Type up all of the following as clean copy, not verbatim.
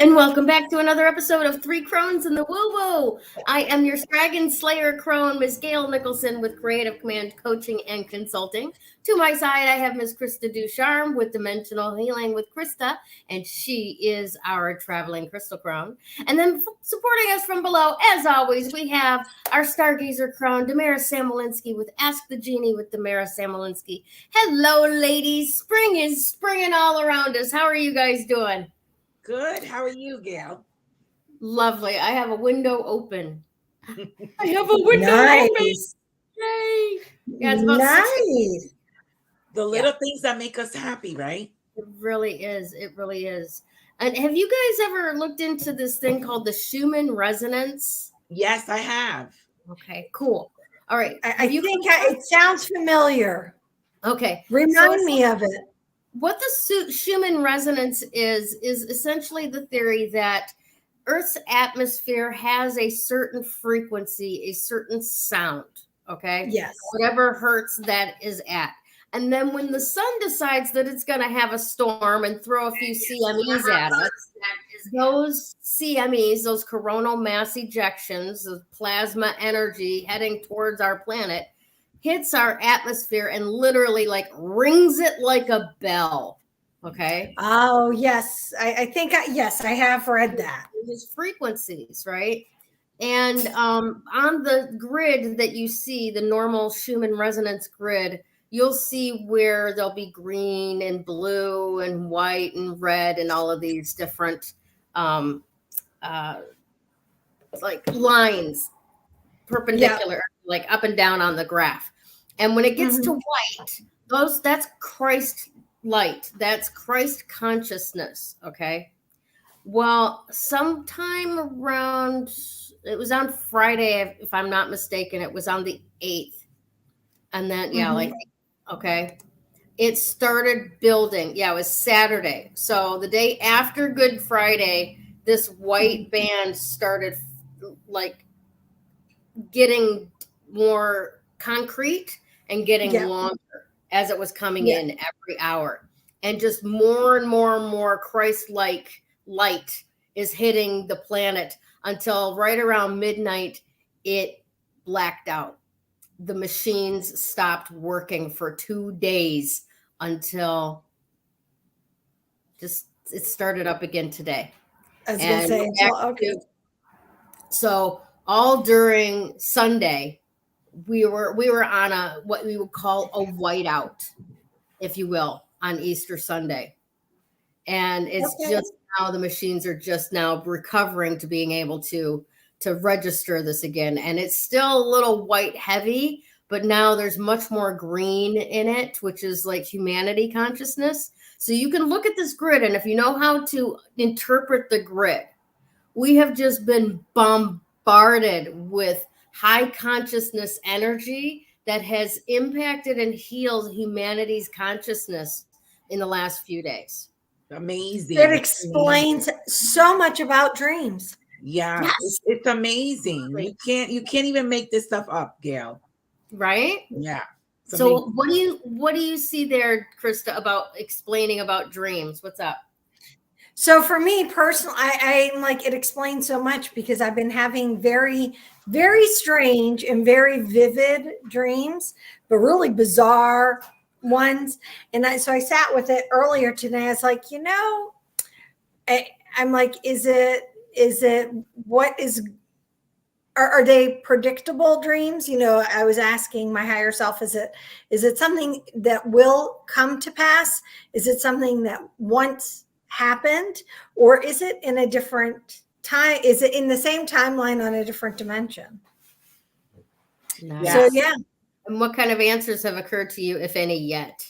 And welcome back to another episode of Three Crones in the Woo-Woo. I am your Dragon Slayer Crone, Ms. Gayle Nicholson with Creative Command Coaching and Consulting. To my side, I have Ms. Krista Ducharme with Dimensional Healing with Krista, and she is our traveling crystal crone. And then supporting us from below, as always, we have our Stargazer Crone, Damaris Samolinski with Ask the Genie with Damaris Samolinski. Hello, ladies. Spring is springing all around us. How are you guys doing? Good. How are you, Gayle? Lovely. I have a window open. I have a window open. Yay. Yeah, it's about nice. The little things that make us happy, right? It really is. It really is. And have you guys ever looked into this thing called the Schumann resonance? Yes, I have. Okay, cool. All right. I think it sounds familiar. Okay. Remind me of it. What the Schumann resonance is essentially the theory that Earth's atmosphere has a certain frequency, a certain sound, okay? Yes. Whatever hertz that is at. And then when the sun decides that it's going to have a storm and throw a few CMEs at us, those CMEs, those coronal mass ejections, the plasma energy heading towards our planet, hits our atmosphere and literally like rings it like a bell. Okay. Oh, yes. I think, yes, I have read that. These frequencies, right? And on the grid that you see, the normal Schumann resonance grid, you'll see where there'll be green and blue and white and red and all of these different like lines perpendicular, like up and down on the graph. And when it gets to white, that's Christ light. That's Christ consciousness. Okay. Well, sometime around, it was on Friday, if I'm not mistaken, it was on the 8th. And then, okay. It started building. Yeah, it was Saturday. So the day after Good Friday, this white band started like getting more concrete and getting longer as it was coming in every hour. And just more and more and more Christ-like light is hitting the planet until right around midnight, it blacked out. The machines stopped working for 2 days until it started up again today. I was going to say, okay. So all during Sunday, we were on what we would call a whiteout, if you will, on Easter Sunday. And it's just now the machines are just now recovering to being able to register this again. And it's still a little white heavy, but now there's much more green in it, which is like humanity consciousness. So you can look at this grid, and if you know how to interpret the grid, we have just been bombarded with high consciousness energy that has impacted and healed humanity's consciousness in the last few days. Amazing. It explains so much about dreams. Yeah, yes. It's amazing. You can't even make this stuff up, Gayle. Right? Yeah. So what do you see there, Krista, about explaining about dreams? What's up? So for me personally, I'm like, it explains so much because I've been having very, very strange and very vivid dreams, but really bizarre ones. And so I sat with it earlier today. I was like, I'm like, are they predictable dreams? I was asking my higher self, is it something that will come to pass? Is it something that once happened, or is it in a different time? Is it in the same timeline on a different dimension? Nice. So, yeah. And what kind of answers have occurred to you, if any, yet?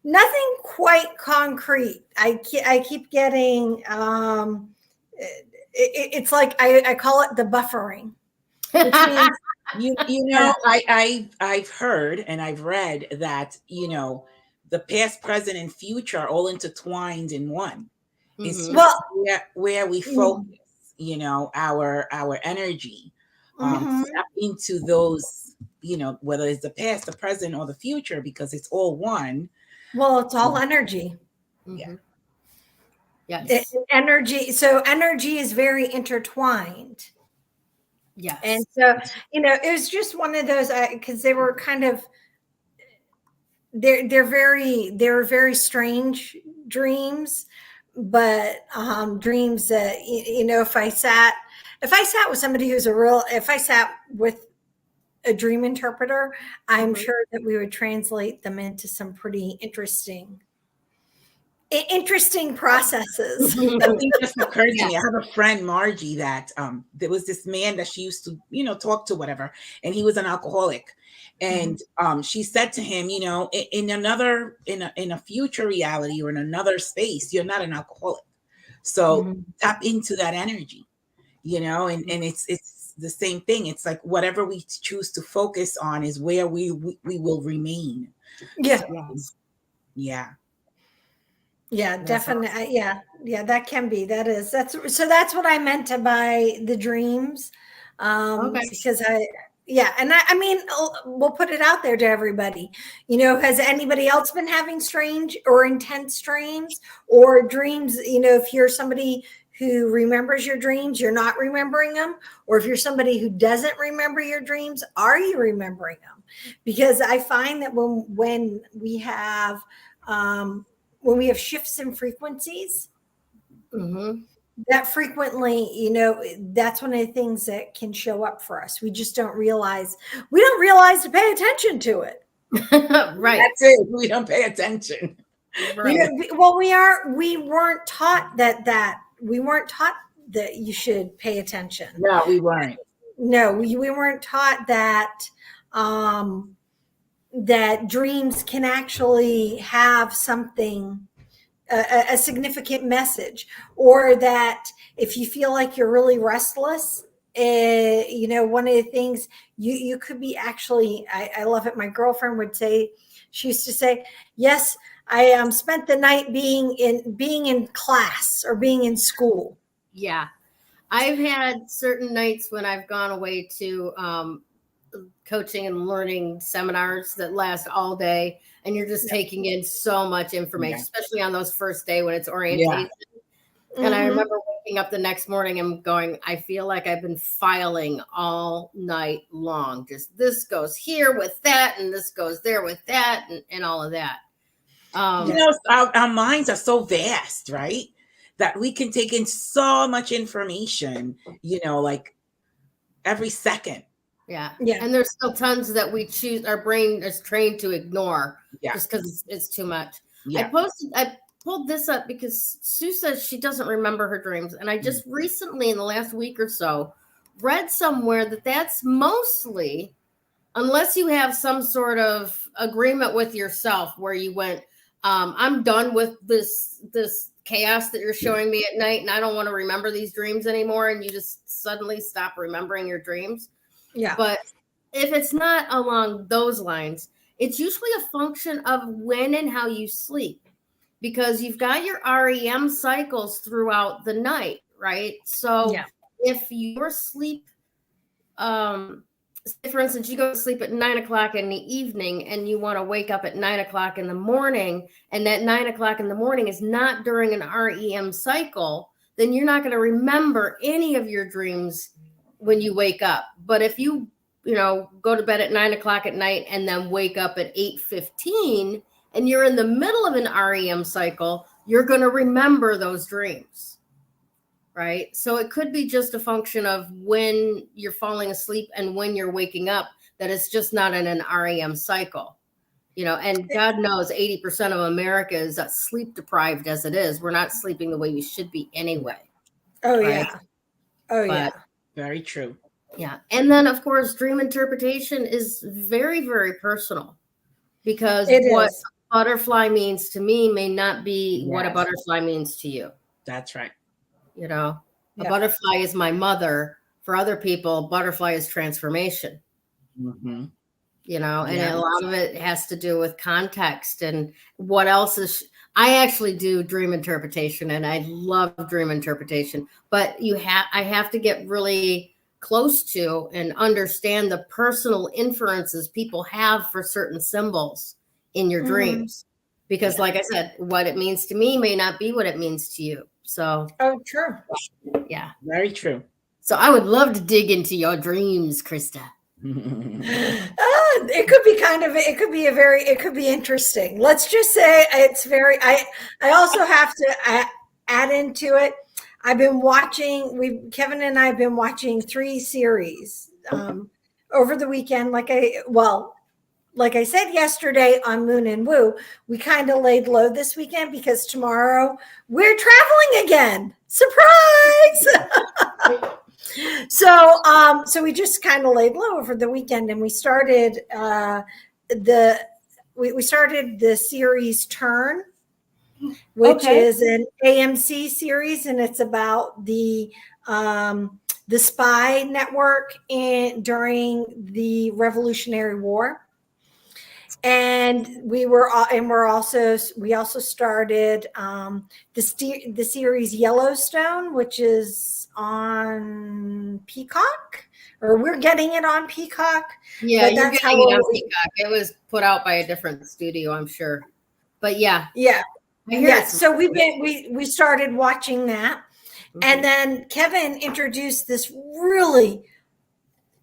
Nothing quite concrete. I keep getting, it's like, I call it the buffering, which means, You know, I've heard and I've read that, the past, present, and future are all intertwined in one. It's just well, where we focus, our energy, mhm. tap into those, whether it's the past, the present, or the future, because it's all one. Well, it's all energy. Yeah. Yes. Energy. So energy is very intertwined. Yes. And so, it was just one of those, because they were kind of, they're very strange dreams, but dreams that, if I sat with somebody if I sat with a dream interpreter, I'm sure that we would translate them into some pretty interesting processes. Something just occurred to me. I have a friend, Margie, that there was this man that she used to, talk to, whatever, and he was an alcoholic. And she said to him, in a future reality or in another space, you're not an alcoholic. So tap into that energy, and it's the same thing. It's like whatever we choose to focus on is where we will remain. Yeah. So, yeah. Yeah, definitely. Yeah, that can be. That's what I meant by the dreams. Because I mean, we'll put it out there to everybody. Has anybody else been having strange or intense dreams or dreams? If you're somebody who remembers your dreams, you're not remembering them, or if you're somebody who doesn't remember your dreams, are you remembering them? Because I find that when we have shifts in frequencies, that frequently, that's one of the things that can show up for us. We just don't realize. We don't realize to pay attention to it. Right. That's it. We don't pay attention. Right. Well, we weren't taught that you should pay attention. No, we weren't. No, we weren't taught that that dreams can actually have something, a significant message, or that if you feel like you're really restless, one of the things you could be actually, I love it. My girlfriend would say, she used to say, yes, I spent the night being in class or being in school. Yeah. I've had certain nights when I've gone away to coaching and learning seminars that last all day, and you're just taking in so much information, especially on those first day when it's orientation. And I remember waking up the next morning and going, I feel like I've been filing all night long. Just this goes here with that, and this goes there with that, and all of that. Our minds are so vast, right? That we can take in so much information, like every second. Yeah. And there's still tons that we choose. Our brain is trained to ignore just because it's too much. Yeah. I pulled this up because Sue says she doesn't remember her dreams. And I just recently, in the last week or so, read somewhere that that's mostly, unless you have some sort of agreement with yourself where you went, I'm done with this chaos that you're showing me at night, and I don't want to remember these dreams anymore. And you just suddenly stop remembering your dreams. Yeah. But if it's not along those lines, it's usually a function of when and how you sleep, because you've got your REM cycles throughout the night, right? So if your sleep, for instance, you go to sleep at 9 o'clock in the evening and you want to wake up at 9 o'clock in the morning, and that 9 o'clock in the morning is not during an REM cycle, then you're not going to remember any of your dreams when you wake up. But if you go to bed at 9 o'clock at night and then wake up at 8:15 and you're in the middle of an REM cycle, you're going to remember those dreams, right? So it could be just a function of when you're falling asleep and when you're waking up, that it's just not in an REM cycle, and God knows 80% of America is sleep deprived as it is. We're not sleeping the way we should be anyway. Oh, right? Yeah. Very true. Yeah. And then, of course, dream interpretation is very, very personal, because butterfly means to me may not be what a Yes. butterfly means to you. That's right. You know, a Yeah. butterfly is my mother. For other people, butterfly is transformation. Mm-hmm. You know, and Yeah. a lot of it has to do with context and what else is. I actually do dream interpretation, and I love dream interpretation. But I have to get really close to and understand the personal inferences people have for certain symbols in your dreams, because, like I said, what it means to me may not be what it means to you. So, True. yeah, Very true. so I would love to dig into your dreams, Krista. It could be it could be interesting. Let's just say it's very, I also have to add into it. I've been watching, Kevin and I have been watching 3 series over the weekend. Like I said yesterday on Moon and Woo, we kind of laid low this weekend because tomorrow we're traveling again. Surprise! So we just kind of laid low over the weekend, and we started we started the series Turn, which is an AMC series, and it's about the spy network during the Revolutionary War. And we also started the series Yellowstone, which is on Peacock, or we're getting it on Peacock. Yeah, you're getting it on Peacock. It was put out by a different studio, I'm sure. But yeah. So we started watching that, and then Kevin introduced this really,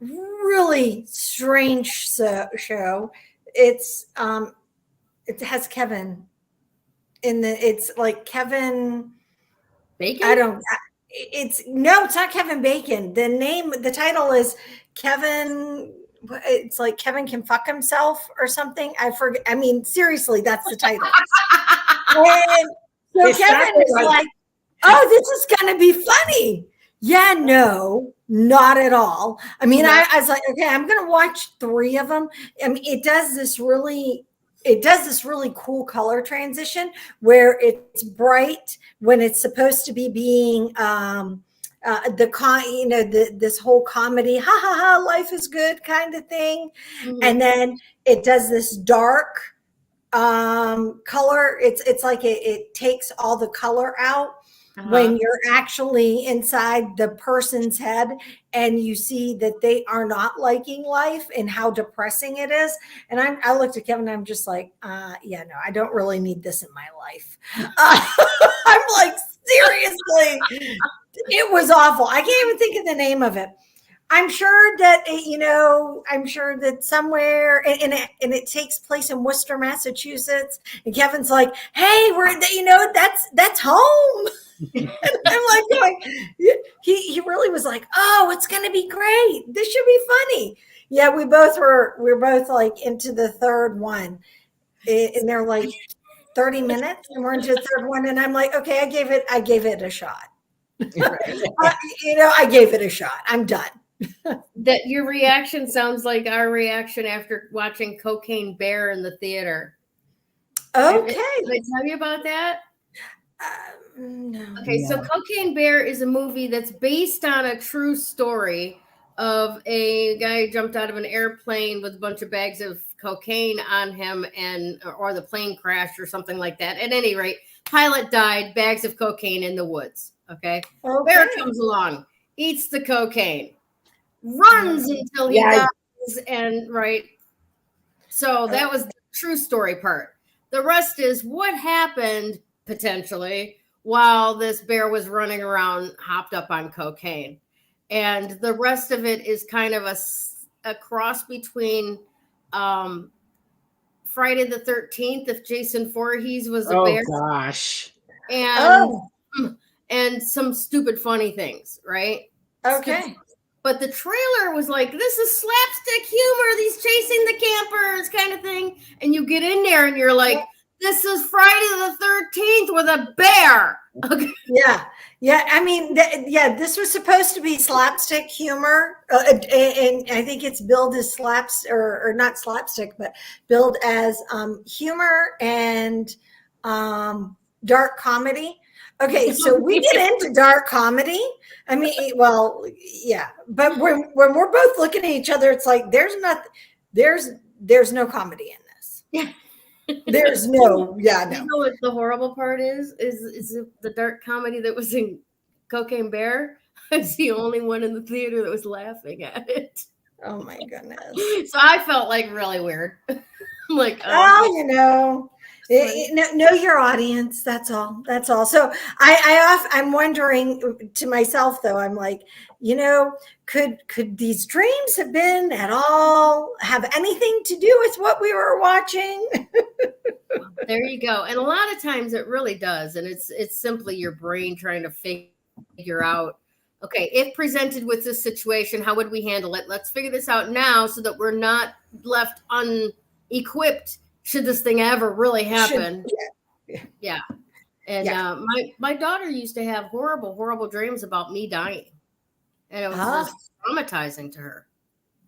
really strange show. It has Kevin in it's like Kevin Bacon. It's not Kevin Bacon. The title is Kevin. It's like Kevin can fuck himself or something. I forget. I mean, seriously, that's the title. And so Kevin is like, "Oh, this is gonna be funny." Yeah, no, not at all. I mean, I was like, okay, I'm gonna watch 3 of them. I mean, it does this really cool color transition where it's bright when it's supposed to be being this whole comedy, ha ha ha, life is good kind of thing. And then it does this dark color. It's like it takes all the color out when you're actually inside the person's head and you see that they are not liking life and how depressing it is. And I looked at Kevin and I'm just like, yeah, no, I don't really need this in my life. I'm like, seriously, it was awful. I can't even think of the name of it. I'm sure that, somewhere, and it takes place in Worcester, Massachusetts. And Kevin's like, hey, that's home. And I'm like, he really was like, oh, it's going to be great. This should be funny. Yeah, we're both like into the third one, and they're like 30 minutes, and we're into the third one, and I'm like, okay, I gave it a shot. I gave it a shot. I'm done. That your reaction sounds like our reaction after watching Cocaine Bear in the theater. Okay. Did I tell you about that? No. Okay, so Cocaine Bear is a movie that's based on a true story of a guy who jumped out of an airplane with a bunch of bags of cocaine on him, or the plane crashed or something like that. At any rate, pilot died, bags of cocaine in the woods. Okay. Bear comes along, eats the cocaine, runs until he dies, and so that was the true story part. The rest is what happened potentially while this bear was running around hopped up on cocaine. And the rest of it is kind of a cross between Friday the 13th, if Jason Voorhees was a bear. Oh gosh. And some stupid funny things, right? Okay. But the trailer was like, this is slapstick humor, these chasing the campers kind of thing. And you get in there and you're like, this is Friday the 13th with a bear. Okay. Yeah. I mean, this was supposed to be slapstick humor, and I think it's billed as or not slapstick, but billed as humor and dark comedy. Okay, so we get into dark comedy. I mean, well, yeah, but when we're both looking at each other, it's like there's no comedy in this. Yeah. There's no. You know what the horrible part is the dark comedy that was in Cocaine Bear. I was the only one in the theater that was laughing at it. Oh my goodness. So I felt like really weird. I'm like, know your audience. That's all. So I'm wondering to myself though, I'm like, could these dreams have been have anything to do with what we were watching? There you go. And a lot of times it really does. And it's simply your brain trying to figure out, okay, if presented with this situation, how would we handle it? Let's figure this out now so that we're not left unequipped should this thing ever really happen. Yeah. And my daughter used to have horrible, horrible dreams about me dying. And it was just traumatizing to her.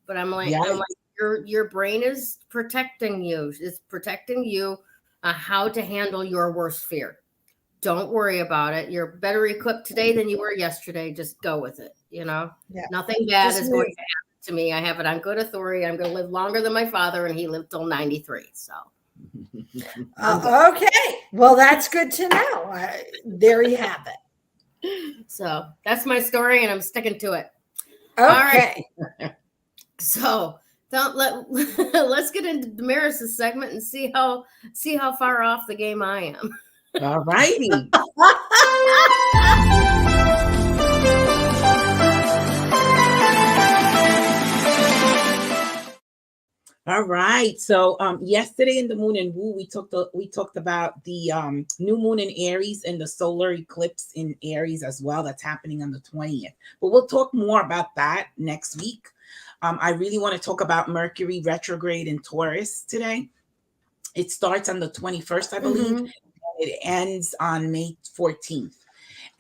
But I'm like, your brain is protecting you. It's protecting you how to handle your worst fear. Don't worry about it. You're better equipped today than you were yesterday. Just go with it. Nothing bad is going to happen to me. I have it on good authority. I'm going to live longer than my father, and he lived till 93. So. Okay. Well, that's good to know. There you have it. So that's my story, and I'm sticking to it. Okay. All right. So let's get into Damaris' segment and see how far off the game I am. All righty. All right. So yesterday in the Moon and Woo, we talked about the new moon in Aries and the solar eclipse in Aries as well. That's happening on the 20th. But we'll talk more about that next week. I really want to talk about Mercury retrograde in Taurus today. It starts on the 21st, I believe. Mm-hmm. It ends on May 14th.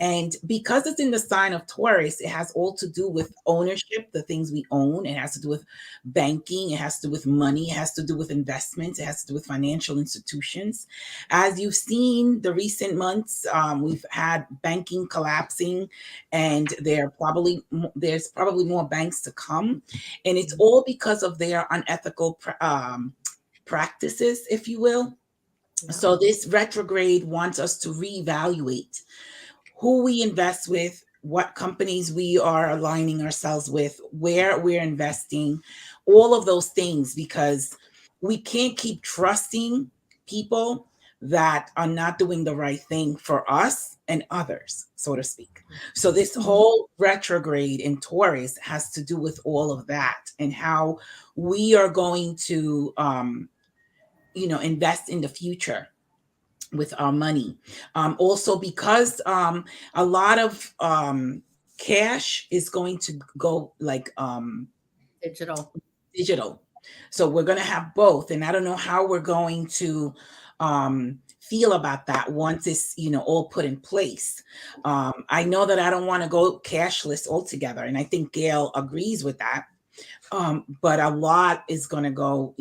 And because it's in the sign of Taurus, it has all to do with ownership, the things we own. It has to do with banking. It has to do with money. It has to do with investments. It has to do with financial institutions. As you've seen the recent months, we've had banking collapsing, and there's probably more banks to come. And it's all because of their unethical practices, if you will. Yeah. So this retrograde wants us to reevaluate who we invest with, what companies we are aligning ourselves with, where we're investing, all of those things, because we can't keep trusting people that are not doing the right thing for us and others, so to speak. So this whole retrograde in Taurus has to do with all of that and how we are going to, invest in the future with our money. Also, because a lot of cash is going to go like digital. So we're going to have both. And I don't know how we're going to feel about that once it's, all put in place. I know that I don't want to go cashless altogether. And I think Gayle agrees with that. But a lot is going to go,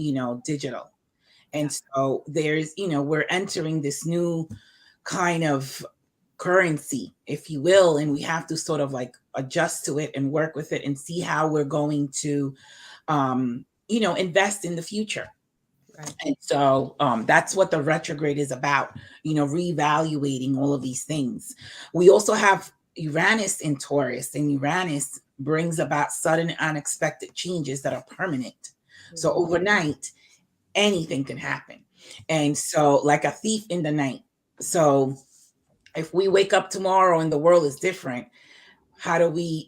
digital. And so there's, we're entering this new kind of currency, if you will, and we have to sort of like adjust to it and work with it and see how we're going to, invest in the future. Right. And so that's what the retrograde is about, reevaluating all of these things. We also have Uranus in Taurus, and Uranus brings about sudden, unexpected changes that are permanent. Mm-hmm. So overnight, anything can happen. And so like a thief in the night. So if we wake up tomorrow and the world is different, how do we,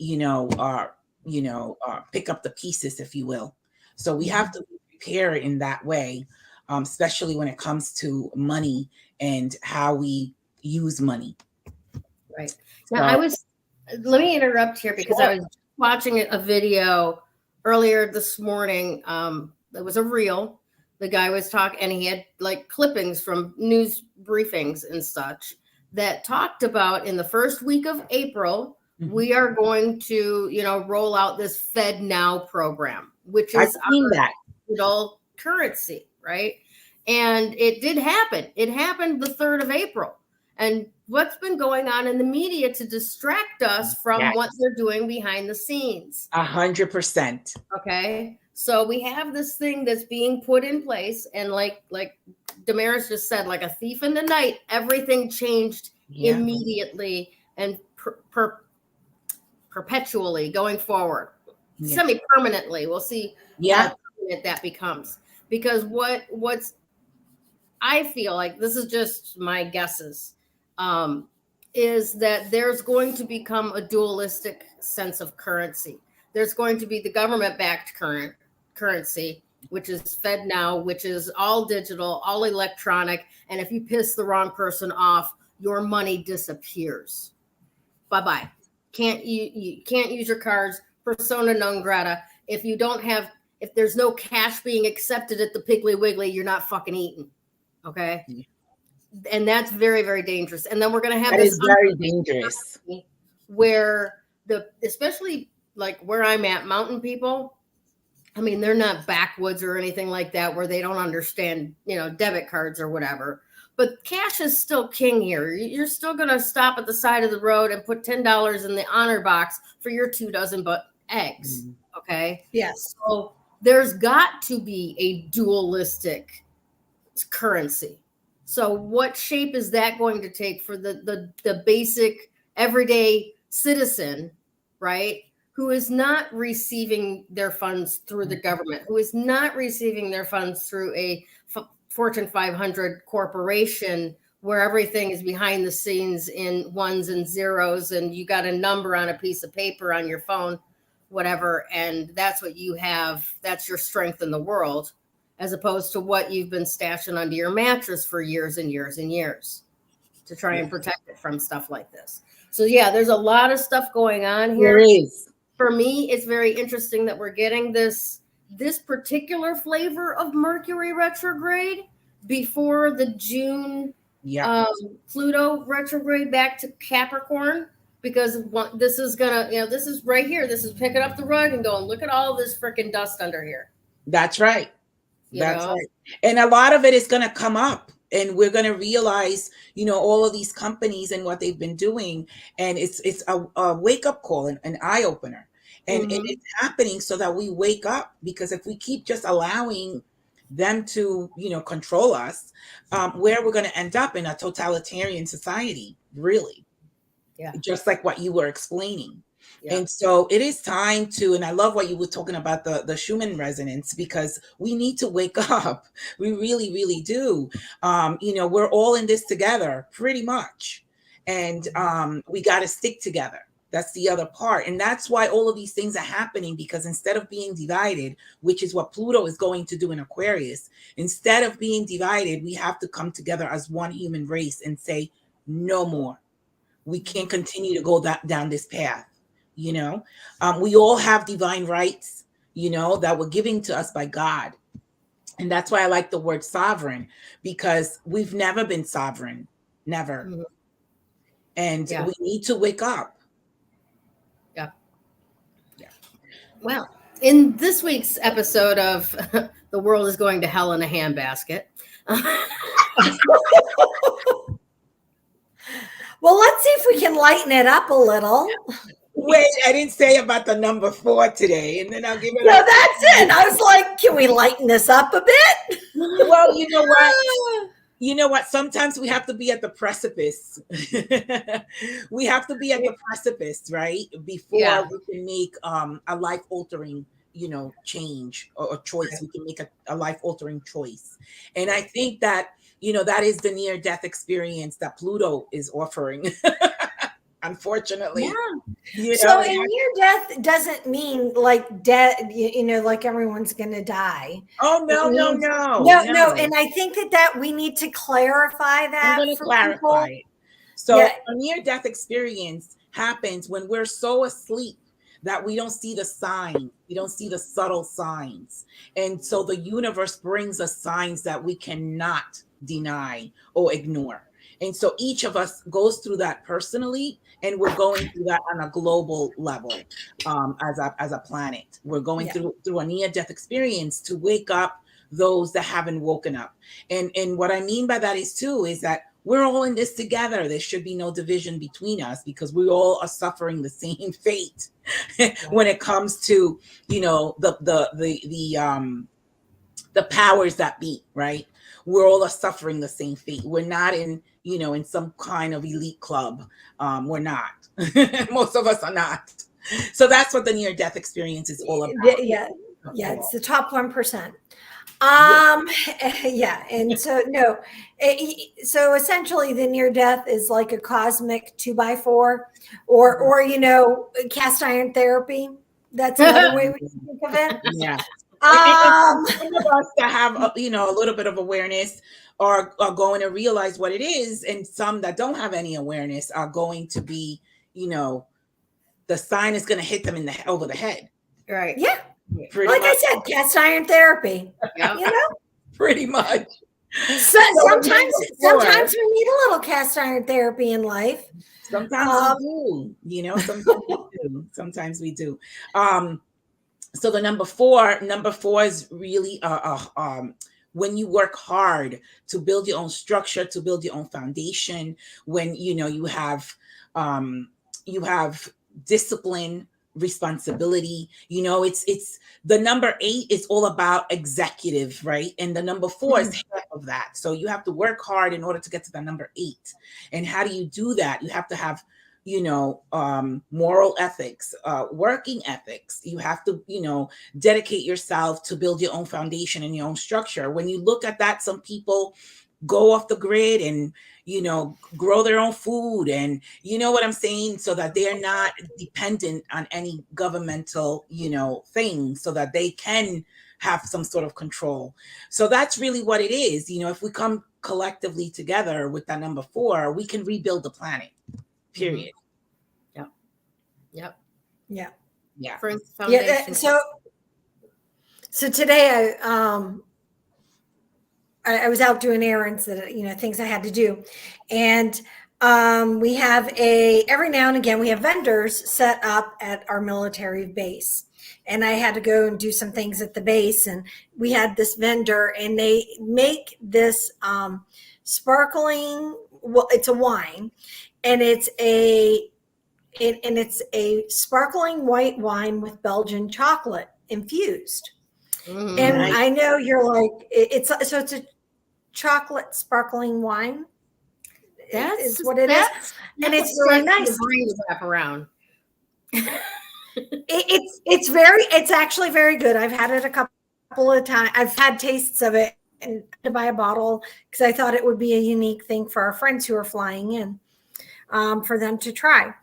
pick up the pieces, if you will? So we have to prepare in that way, especially when it comes to money and how we use money. Right. Now let me interrupt here because I was watching a video earlier this morning. There was a reel the guy was talking, and he had like clippings from news briefings and such that talked about in the first week of April, we are going to, roll out this Fed Now program, which is our digital currency, right? And it did happen. It happened the 3rd of April. And what's been going on in the media to distract us from what they're doing behind the scenes? 100%. Okay. So we have this thing that's being put in place. And like Damaris just said, like a thief in the night, everything changed immediately and perpetually going forward, semi-permanently. We'll see how permanent that becomes. Because what's I feel like, this is just my guesses, is that there's going to become a dualistic sense of currency. There's going to be the government-backed currency, which is Fed Now, which is all digital, all electronic. And if you piss the wrong person off, your money disappears. Bye-bye. You can't use your cards, persona non grata. If there's no cash being accepted at the Piggly Wiggly, you're not fucking eating. Okay. And that's very, very dangerous. And then we're going to have this very dangerous where especially like where I'm at, mountain people, I mean, they're not backwoods or anything like that where they don't understand, debit cards or whatever. But cash is still king here. You're still going to stop at the side of the road and put $10 in the honor box for your 2 dozen eggs. Okay. Yes. So there's got to be a dualistic currency. So what shape is that going to take for the basic everyday citizen, right? Who is not receiving their funds through the government, who is not receiving their funds through a Fortune 500 corporation where everything is behind the scenes in ones and zeros and you got a number on a piece of paper on your phone, whatever. And that's what you have. That's your strength in the world, as opposed to what you've been stashing under your mattress for years and years and years to try and protect it from stuff like this. So yeah, there's a lot of stuff going on here. There is. For me, it's very interesting that we're getting this particular flavor of Mercury retrograde before the June Pluto retrograde back to Capricorn, because this is gonna, this is right here. This is picking up the rug and going, look at all this freaking dust under here. That's right. That's right. And a lot of it is going to come up and we're going to realize, all of these companies and what they've been doing. And it's a wake up call, an eye opener. And it's happening so that we wake up, because if we keep just allowing them to, control us, where we're going to end up in a totalitarian society, really. Yeah. Just like what you were explaining. Yeah. And so it is time to, and I love what you were talking about, the Schumann resonance, because we need to wake up. We really, really do. We're all in this together pretty much. And we got to stick together. That's the other part. And that's why all of these things are happening, because instead of being divided, which is what Pluto is going to do in Aquarius, instead of being divided, we have to come together as one human race and say, no more. We can't continue to go down this path. We all have divine rights, that were given to us by God. And that's why I like the word sovereign, because we've never been sovereign, never. Mm-hmm. And we need to wake up. Well, in this week's episode of The World is Going to Hell in a Handbasket. Well, let's see if we can lighten it up a little. Wait, I didn't say about the number 4 today, and then I'll give it. No, that's it. I was like, can we lighten this up a bit? Well, you know what? You know what? Sometimes we have to be at the precipice. We have to be at the precipice, right? Before we can make a life-altering, change or choice. We can make a life-altering choice. And I think that, that is the near-death experience that Pluto is offering. Unfortunately. Yeah. So near death doesn't mean like death, like everyone's going to die. Oh, no. And I think that we need to clarify that. I'm going to clarify it. So a near death experience happens when we're so asleep that we don't see the signs. We don't see the subtle signs. And so the universe brings us signs that we cannot deny or ignore. And so each of us goes through that personally, and we're going through that on a global level, as a planet. We're going through a near-death experience to wake up those that haven't woken up. And what I mean by that is that we're all in this together. There should be no division between us, because we all are suffering the same fate when it comes to, the powers that be, right? We're all suffering the same fate. We're not in some kind of elite club. We're not. Most of us are not. So that's what the near-death experience is all about. Yeah, it's the top 1%. And so so essentially the near death is like a cosmic 2x4, or cast iron therapy. That's another way we can think of it. Yeah. Some of us that have a little bit of awareness are going to realize what it is, and some that don't have any awareness are going to be, the sign is going to hit them over the head. Right. Yeah. Pretty like much. I said, cast iron therapy. Yeah. Pretty much. Sometimes we need a little cast iron therapy in life. Sometimes we do. Sometimes we do. So the number four is really when you work hard to build your own structure, to build your own foundation, when you have discipline, responsibility. It's the number 8 is all about executive, right? And the number 4 is half of that. So you have to work hard in order to get to the number 8. And how do you do that? You have to have moral ethics, working ethics. You have to dedicate yourself to build your own foundation and your own structure. When you look at that, some people go off the grid and grow their own food, and what I'm saying, so that they're not dependent on any governmental thing, so that they can have some sort of control. So that's really what it is. If we come collectively together with that number 4, we can rebuild the planet, period. Yep. Yeah. So today I was out doing errands, that things I had to do, and we have every now and again we have vendors set up at our military base, and I had to go and do some things at the base, and we had this vendor, and they make this sparkling. Well, it's a wine, and it's a sparkling white wine with Belgian chocolate infused. And nice. I know you're like, it's a chocolate sparkling wine. That's what it is. And it's really nice. Wrap around. It's actually very good. I've had it a couple of times. I've had tastes of it, and to buy a bottle because I thought it would be a unique thing for our friends who are flying in, for them to try.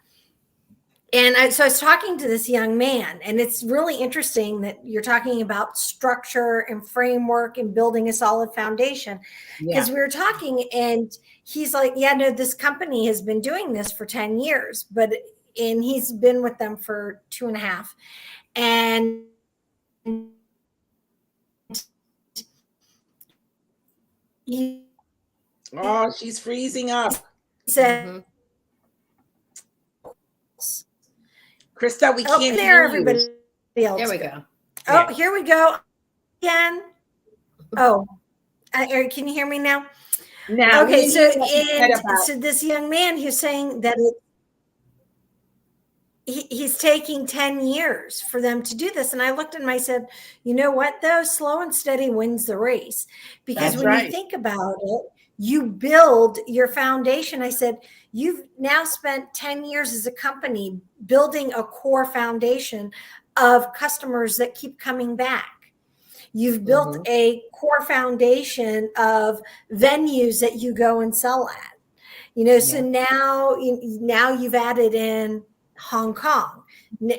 And so I was talking to this young man, and it's really interesting that you're talking about structure and framework and building a solid foundation, because we were talking, and he's like, this company has been doing this for 10 years, and he's been with them for 2.5. And she's freezing up. He said, Krista, we can't hear everybody else. There we go. Oh, here we go again. Oh, can you hear me now? Now, okay. So this young man, who's saying that he's taking 10 years for them to do this, and I looked at him. I said, "You know what? Though, slow and steady wins the race, because you think about it, you build your foundation." I said, "You've now spent 10 years as a company building a core foundation of customers that keep coming back. You've built a core foundation of venues that you go and sell at. So now you've added in Hong Kong,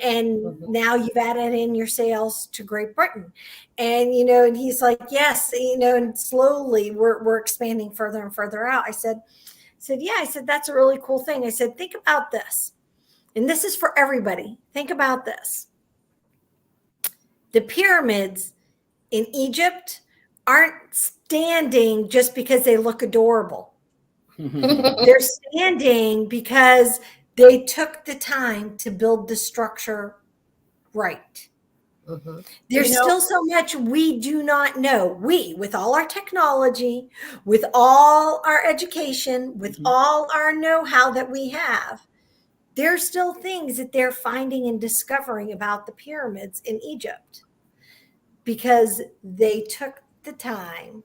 and now you've added in your sales to Great Britain." And and he's like, "Yes, and slowly we're expanding further and further out." I said, "That's a really cool thing." I said, "Think about this. and this is for everybody. Think about this. The pyramids in Egypt aren't standing just because they look adorable. They're standing because they took the time to build the structure right. Mm-hmm. There's still so much we do not know. We, with all our technology, with all our education, with all our know-how that we have, there's still things that they're finding and discovering about the pyramids in Egypt because they took the time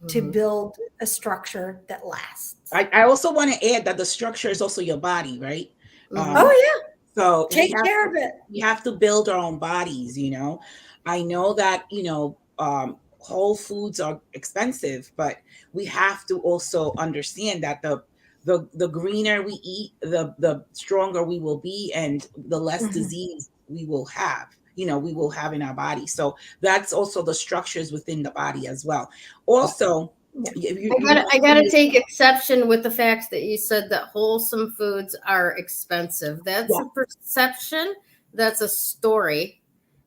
to build a structure that lasts. I also want to add that the structure is also your body, right? Oh yeah. So take care of it. We have to build our own bodies, you know. I know that, you know, whole foods are expensive, but we have to also understand that the greener we eat, the stronger we will be, and the less disease we will have, you know, we will have in our body. So that's also the structures within the body as well. Also, I gotta take exception with the fact that you said that wholesome foods are expensive. That's a perception. That's a story.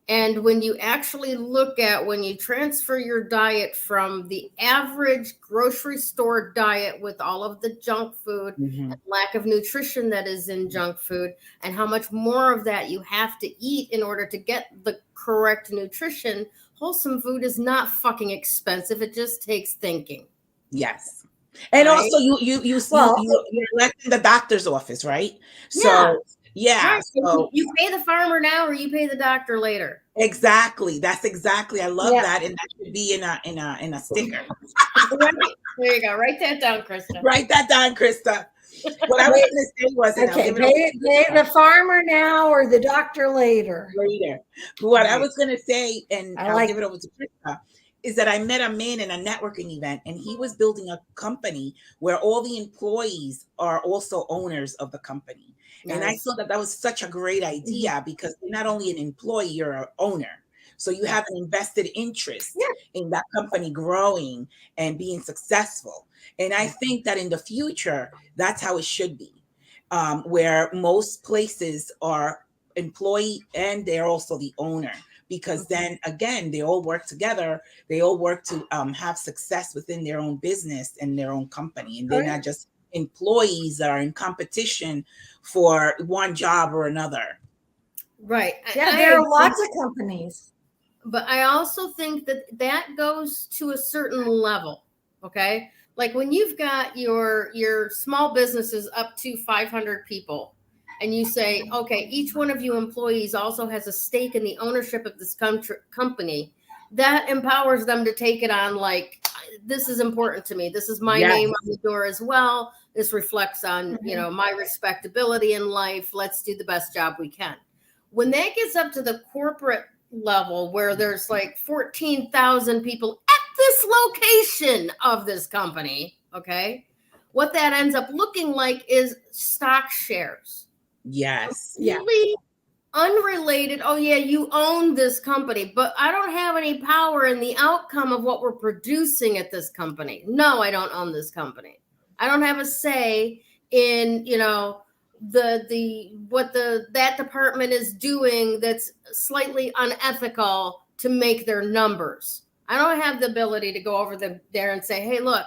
And when you actually look at when you transfer your diet from the average grocery store diet with all of the junk food and lack of nutrition that is in junk food, and how much more of that you have to eat in order to get the correct nutrition, wholesome food is not fucking expensive. It just takes thinking. Yes. And also you're electing the doctor's office, right? So right. So you pay the farmer now or you pay the doctor later. Exactly. That's exactly. I love that. And that should be in a sticker. There you go. Write that down, Krista. Write that down, Krista. What I was going to say was, pay the farmer now or the doctor later. What I was going to say, and I'll give it over to Krista, is that I met a man in a networking event, and he was building a company where all the employees are also owners of the company. Nice. And I thought that was such a great idea because you're not only an employee, you're an owner. So you have an invested interest in that company growing and being successful. And I think that in the future, that's how it should be, where most places are employee and they're also the owner. Because then again, they all work together. They all work to have success within their own business and their own company. And they're not just employees that are in competition for one job or another. Right. Yeah, there are lots of companies. But I also think that goes to a certain level. Okay. Like when you've got your small businesses up to 500 people, and you say, okay, each one of you employees also has a stake in the ownership of this company, that empowers them to take it on like, this is important to me. This is my name on the door as well. This reflects on, you know, my respectability in life. Let's do the best job we can. When that gets up to the corporate level where there's like 14,000 people at this location of this company, okay, what that ends up looking like is stock shares. Yes. Really unrelated. Oh yeah, you own this company, but I don't have any power in the outcome of what we're producing at this company. No, I don't own this company. I don't have a say in, you know, that department is doing that's slightly unethical to make their numbers. I don't have the ability to go over there and say, hey, look,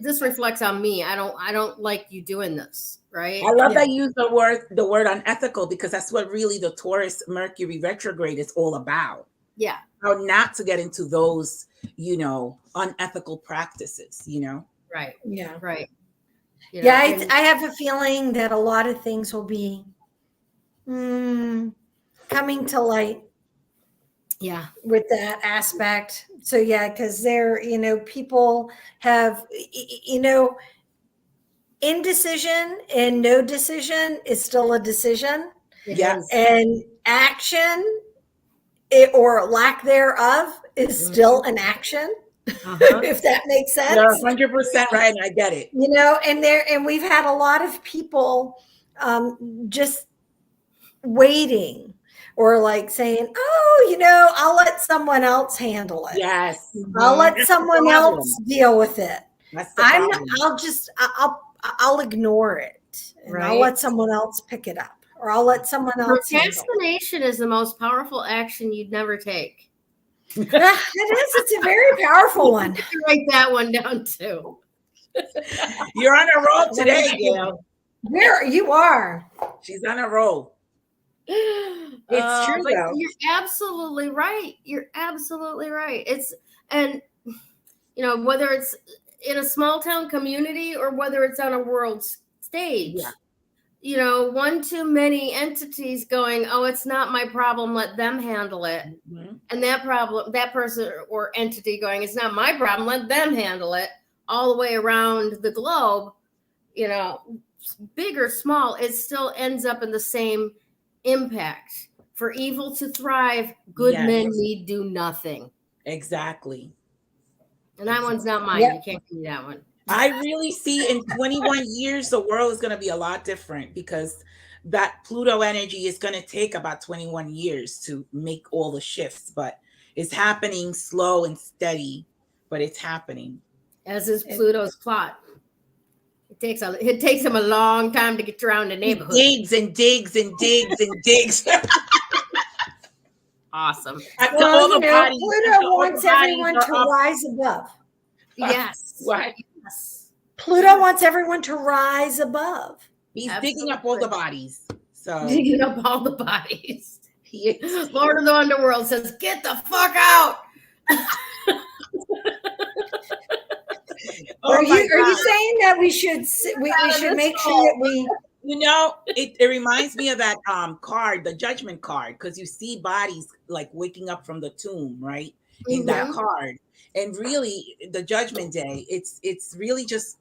this reflects on me. I don't like you doing this. Right. I love that you use the word unethical, because that's what really the Taurus Mercury retrograde is all about. Yeah. How not to get into those, you know, unethical practices, you know? Right. Yeah. Right. You know, I have a feeling that a lot of things will be coming to light. Yeah. With that aspect. So yeah, because there, you know, people have, you know, indecision and no decision is still a decision. Yes. And action or lack thereof is still an action. If that makes sense. You're 100% right. I get it. You know, and we've had a lot of people just waiting or like saying, oh, you know, I'll let someone else handle it. Yes. I'll let someone else deal with it. I'll ignore it and I'll let someone else pick it up. or I'll let someone else handle. Procrastination is the most powerful action you'd never take. It is. It's a very powerful one. You can write that one down too. You're on a roll today, Gayle. Where you are. She's on a roll. It's true, though. You're absolutely right. You're absolutely right. And whether it's in a small town community or whether it's on a world stage, one too many entities going, oh, it's not my problem, let them handle it. Mm-hmm. And that person or entity going, it's not my problem, let them handle it, all the way around the globe, big or small, it still ends up in the same impact. For evil to thrive, good men need do nothing. Exactly. And that one's not mine. You can't give me that one. I really see in 21 years, the world is going to be a lot different because that Pluto energy is going to take about 21 years to make all the shifts, but it's happening slow and steady, but it's happening. As is Pluto's plot. It takes him a long time to get around the neighborhood. He digs and digs and digs and digs. Awesome. Pluto wants everyone to rise above. Yes. What? Yes. Pluto wants everyone to rise above. He's digging up all the bodies. So digging up all the bodies. Lord of the Underworld says, "Get the fuck out." Are you saying that we should make sure that we? It reminds me of that card, the Judgment card, because you see bodies like waking up from the tomb, right? In that card, and really the Judgment Day, it's really just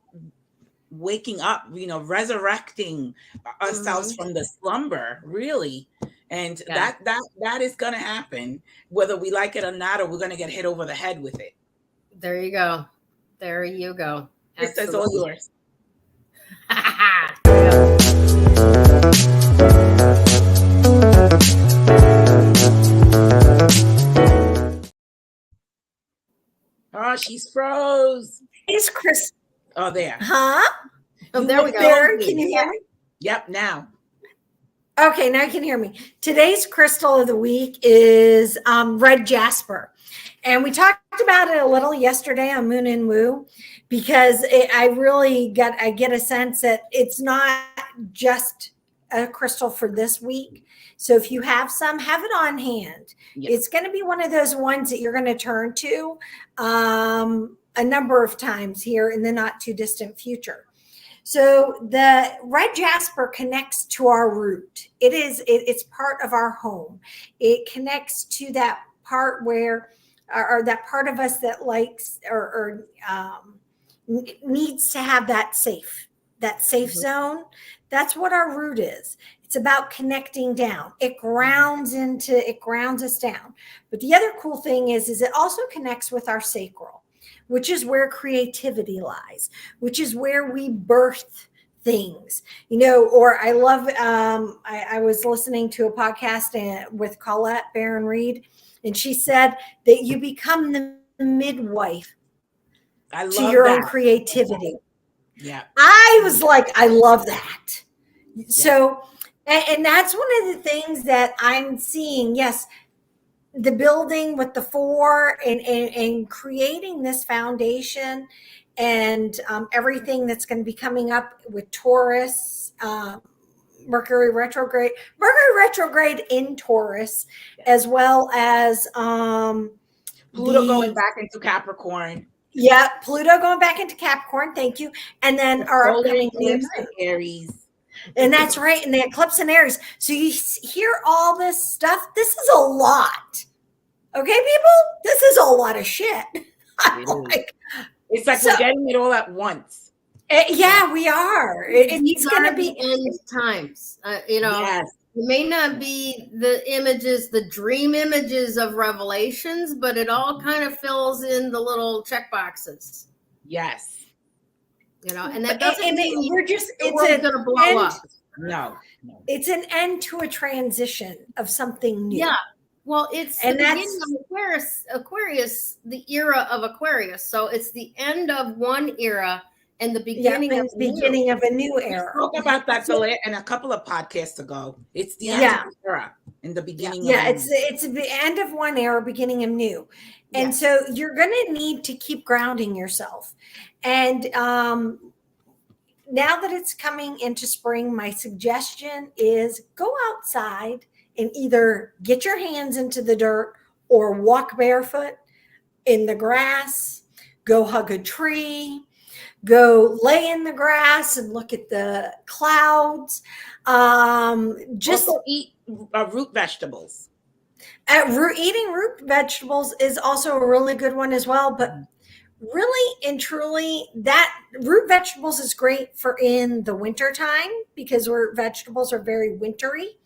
waking up, resurrecting ourselves from the slumber, really, and that is going to happen whether we like it or not, or we're going to get hit over the head with it. There you go. There you go. It's all yours. Oh, she's froze. It's Chris. Oh, there. Huh? Oh, there we go. There. Can you hear me? Yep, now. Okay, now you can hear me. Today's crystal of the week is red jasper. And we talked about it a little yesterday on Moon and Woo, because I get a sense that it's not just a crystal for this week. So if you have some, have it on hand. Yep. It's going to be one of those ones that you're going to turn to a number of times here in the not too distant future. So the red jasper connects to our root. It's part of our home. It connects to that part where, or that part of us that likes or needs to have that safe zone. That's what our root is. It's about connecting down. It grounds us down. But the other cool thing is it also connects with our sacral, which is where creativity lies, which is where we birth things, or I love, I was listening to a podcast with Colette Barron-Reed, and she said that you become the midwife to your own creativity. Yeah. I was like, I love that. Yeah. So, and that's one of the things that I'm seeing. Yes. The building with the 4 and creating this foundation and everything that's going to be coming up with Taurus, Mercury retrograde in Taurus, as well as Pluto going back into Capricorn. Yeah, Pluto going back into Capricorn. Thank you. And then our upcoming eclipse in Aries. And that's right. And the eclipse in Aries. So you hear all this stuff. This is a lot. Okay, people? This is a lot of shit. It's like we're getting it all at once. Yeah, we are. It's going to be end times. Yes. It may not be the dream images of revelations, but it all kind of fills in the little check boxes. Yes. And that doesn't mean it's going to blow up. No. It's an end to a transition of something new. Yeah. Well, it's the beginning of Aquarius, the era of Aquarius. So it's the end of one era and the beginning of a new era. We spoke about that in a couple of podcasts ago. It's the end of the era and the beginning. It's the end of one era, beginning of new. And so you're going to need to keep grounding yourself. And now that it's coming into spring, my suggestion is go outside and either get your hands into the dirt or walk barefoot in the grass, go hug a tree, go lay in the grass and look at the clouds. Just also eat root vegetables. Eating root vegetables is also a really good one as well. But really and truly, that root vegetables is great for in the winter time because root vegetables are very wintry.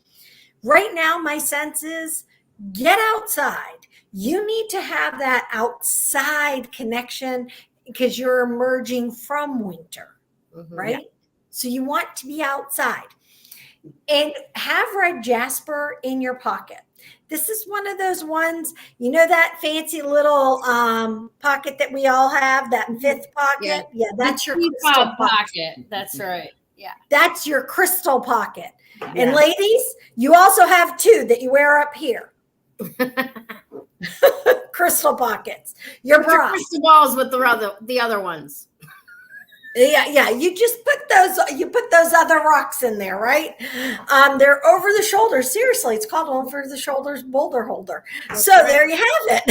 Right now, my sense is get outside. You need to have that outside connection because you're emerging from winter, right? Yeah. So you want to be outside and have red jasper in your pocket. This is one of those ones, you know, that fancy little pocket that we all have, that fifth pocket. Yeah, that's your crystal pocket. That's right. Yeah. That's your crystal pocket. Yeah. And ladies, you also have two that you wear up here. Crystal pockets. Your crystal balls with the other ones. Yeah. You just put those other rocks in there, right? They're over the shoulders. Seriously, it's called over the shoulders boulder holder. That's so right. There you have it.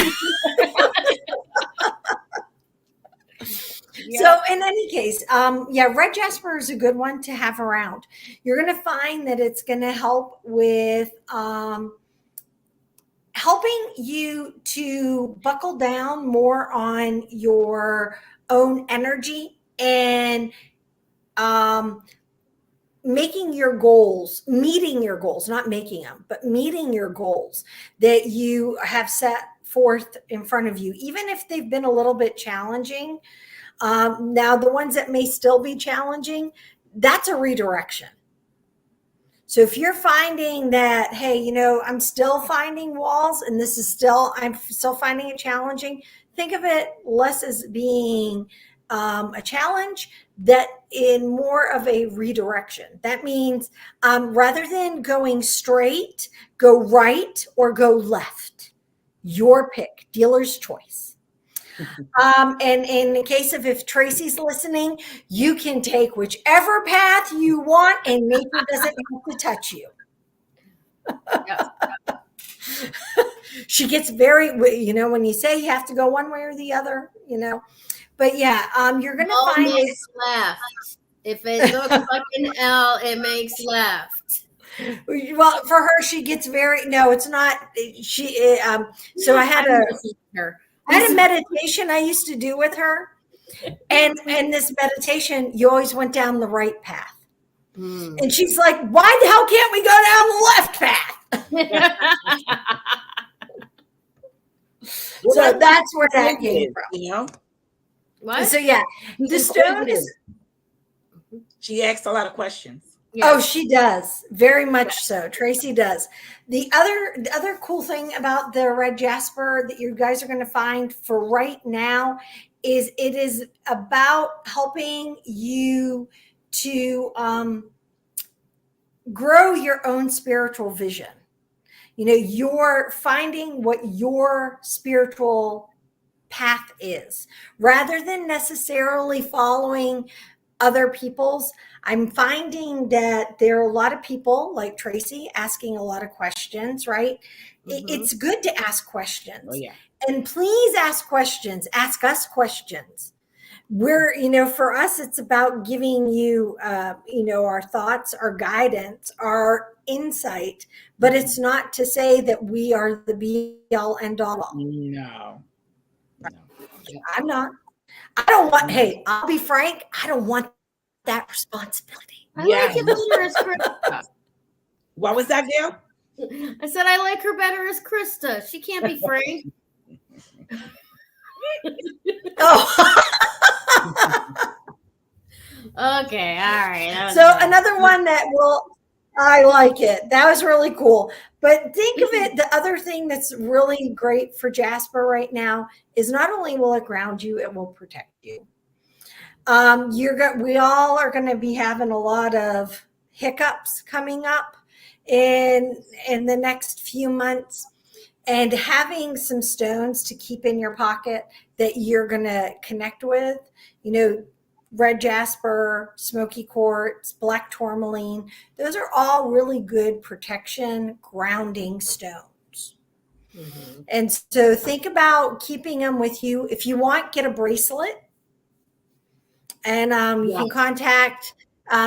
Yeah. So in any case, red jasper is a good one to have around. You're going to find that it's going to help with helping you to buckle down more on your own energy and meeting your goals, not making them, but meeting your goals that you have set forth in front of you, even if they've been a little bit challenging. Now, the ones that may still be challenging, that's a redirection. So if you're finding that, hey, you know, I'm still finding walls and I'm still finding it challenging, think of it less as being a challenge, that in more of a redirection. That means rather than going straight, go right or go left. Your pick, dealer's choice. And in the case of if Tracy's listening, you can take whichever path you want and nature doesn't have to touch you. She gets very, you know, when you say you have to go one way or the other, you know, but yeah, you're going to find it left. If it looks like an L, it makes left. Well, for her, she gets very, no, it's not. So I had a meditation I used to do with her. And in this meditation, you always went down the right path. And she's like, why the hell can't we go down the left path? So that's where that came from. You know? What? So yeah, the stone is. She asks a lot of questions. Yeah. Oh, she does. Very much so. Tracy does. The other cool thing about the red jasper that you guys are going to find for right now is it is about helping you to grow your own spiritual vision. You know, you're finding what your spiritual path is rather than necessarily following other people's. I'm finding that there are a lot of people like Tracy asking a lot of questions, right? It's good to ask questions. Oh, yeah. And please ask questions. Ask us questions. We're, you know, for us, it's about giving you, you know, our thoughts, our guidance, our insight, but it's not to say that we are the be all end all. No. I'm not. I don't want, hey, I'll be frank, I don't want that responsibility. I like it better as Krista. What was that, Gayle? I said I like her better as Krista. She can't be frank. Oh. Okay, all right. So another one that I like it. That was really cool. But think of it, the other thing that's really great for Jasper right now is not only will it ground you, it will protect you. We all are going to be having a lot of hiccups coming up in the next few months, and having some stones to keep in your pocket that you're going to connect with, red jasper, smoky quartz, black tourmaline, those are all really good protection grounding stones. Mm-hmm. And so think about keeping them with you. If you want, get a bracelet. And you can contact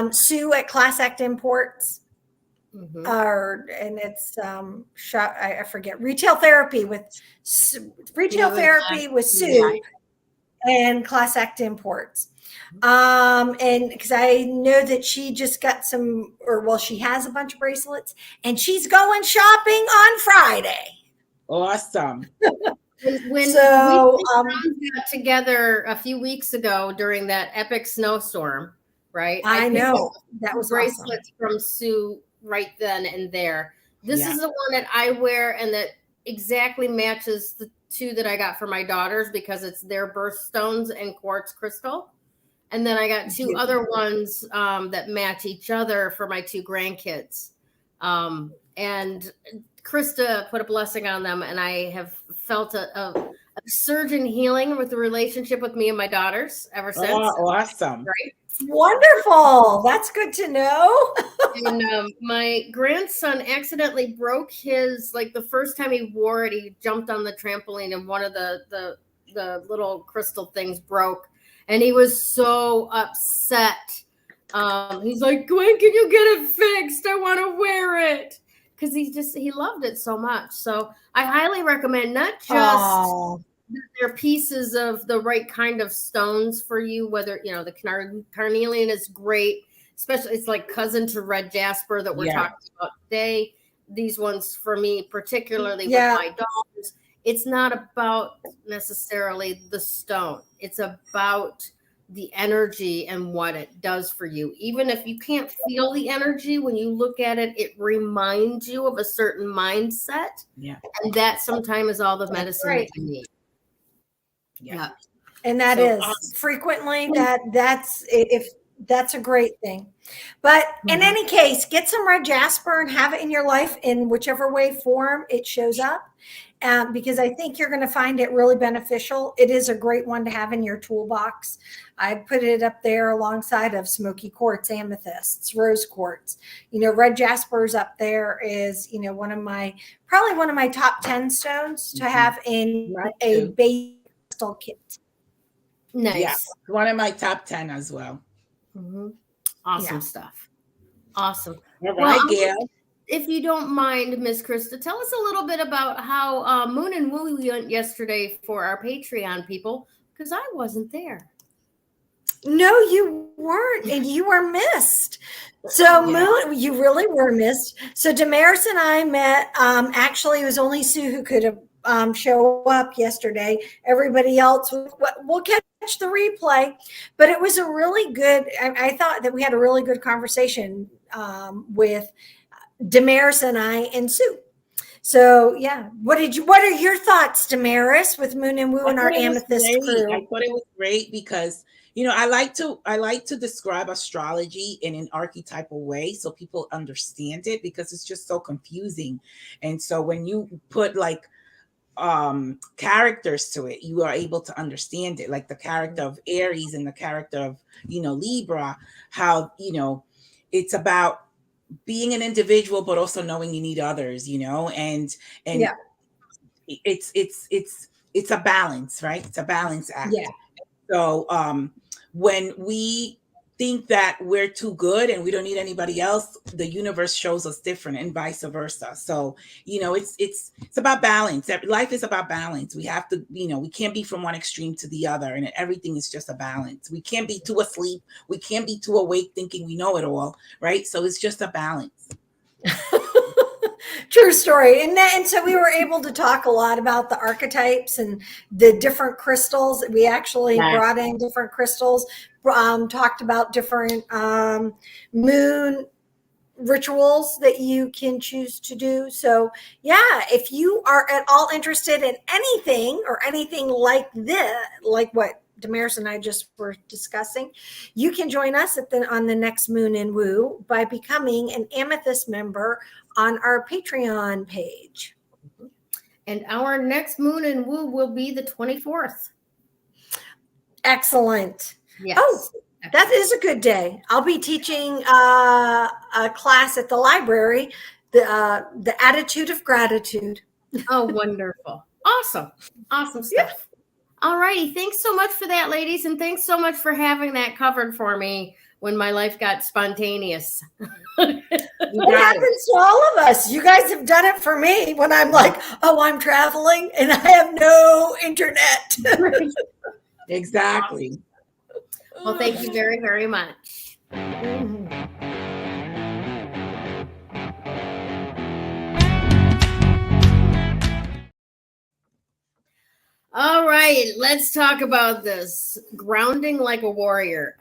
Sue at Class Act Imports. Mm-hmm. And it's I forget, retail therapy with Sue and Class Act Imports. And because I know that she just got she has a bunch of bracelets, and she's going shopping on Friday. Awesome. When we got together a few weeks ago during that epic snowstorm, right? I know that was bracelets from Sue right then and there. This is the one that I wear, and that exactly matches the two that I got for my daughters, because it's their birthstones and quartz crystal. And then I got two other ones that match each other for my two grandkids. And Krista put a blessing on them, and I have felt a surge in healing with the relationship with me and my daughters ever since. Oh, awesome. Right? Wonderful. That's good to know. And my grandson accidentally broke his, the first time he wore it, he jumped on the trampoline and one of the little crystal things broke. And he was so upset. He's like, "Gwen, can you get it fixed? I want to wear it." Because he loved it so much. So I highly recommend, not just that they're pieces of the right kind of stones for you, whether, the carnelian is great, especially it's like cousin to red jasper that we're talking about today. These ones for me, particularly with my daughters, it's not about necessarily the stone. It's about the energy and what it does for you. Even if you can't feel the energy, when you look at it, it reminds you of a certain mindset. Yeah. And that sometimes is all the medicine that you need. Yeah. And that is frequently that's a great thing. But in any case, get some red jasper and have it in your life in whichever way form it shows up. Because I think you're going to find it really beneficial. It is a great one to have in your toolbox. I put it up there alongside of smoky quartz, amethysts, rose quartz. Red jasper's up there is, one of my top 10 stones to have in a base crystal kit. Nice. Yeah, one of my top 10 as well. Mm-hmm. Awesome stuff. Awesome. All right, Gayle. If you don't mind, Miss Krista, tell us a little bit about how Moon and Woo went yesterday for our Patreon people, because I wasn't there. No, you weren't, and you were missed. So Moon, you really were missed. So Damaris and I met. Actually, it was only Sue who could have show up yesterday. Everybody else, we'll catch the replay. But it was a really good. I thought that we had a really good conversation with Damaris and I and Sue. So what are your thoughts, Damaris, with Moon and Woo and our amethyst crew? I thought it was great because I like to describe astrology in an archetypal way so people understand it, because it's just so confusing. And so when you put characters to it, you are able to understand it, like the character of Aries and the character of Libra, how it's about being an individual, but also knowing you need others, and it's a balance, right? It's a balance act. Yeah. So when we think that we're too good and we don't need anybody else, the universe shows us different, and vice versa. So it's about balance. Life is about balance. We have to, we can't be from one extreme to the other, and everything is just a balance. We can't be too asleep. We can't be too awake thinking we know it all, right? So it's just a balance. True story. And so we were able to talk a lot about the archetypes and the different crystals. We actually brought in different crystals, talked about different moon rituals that you can choose to do. So if you are at all interested in anything or anything like this, like what Damaris and I just were discussing. You can join us on the next Moon and Woo by becoming an Amethyst member on our Patreon page. And our next Moon and Woo will be the 24th. Excellent. Yes. Oh, that is a good day. I'll be teaching a class at the library, the attitude of gratitude. Oh, wonderful. Awesome. Awesome stuff. All righty. Thanks so much for that, ladies. And thanks so much for having that covered for me when my life got spontaneous. It happens to all of us. You guys have done it for me when I'm like, oh, I'm traveling and I have no internet. Exactly. Well, thank you very, very much. All right, let's talk about this grounding like a warrior.